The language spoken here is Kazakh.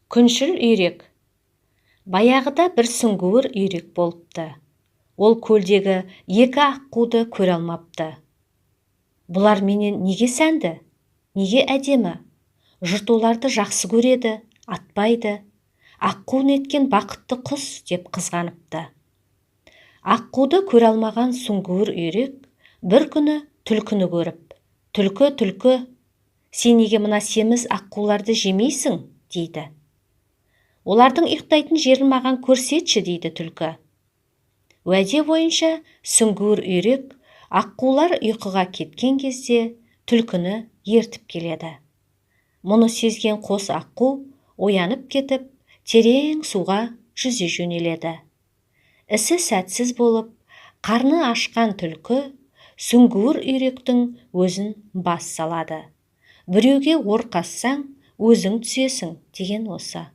Күншіл үйрек. Баяғыда бір сүңгуір үйрек болыпты. Ол көлдегі екі аққуды көре алмапты. Бұлар менен неге сәнді, неге әдемі? Жұрт оларды жақсы көреді, атпайды. Аққу неткен бақытты құс деп қызғаныпты. Аққуды көре алмаған сүңгуір үйрек бір күні түлкіні көріп, «Түлкі, түлкі, сен неге мына семіз аққуларды жемейсің?» дейді. «Олардың ұйықтайтын жерін маған көрсетші», дейді түлкі. Уәде бойынша сүңгуір үйрек аққулар ұйқыға кеткен кезде түлкіні ертіп келеді. Мұны сезген қос аққу оянып кетіп, терең суға жүзе жөнеледі. Ісі сәтсіз болып, қарны ашқан түлкі сүңгуір үйректің өзін бас салады. «Біреуге ор қазсаң, өзің түсесің» деген осы.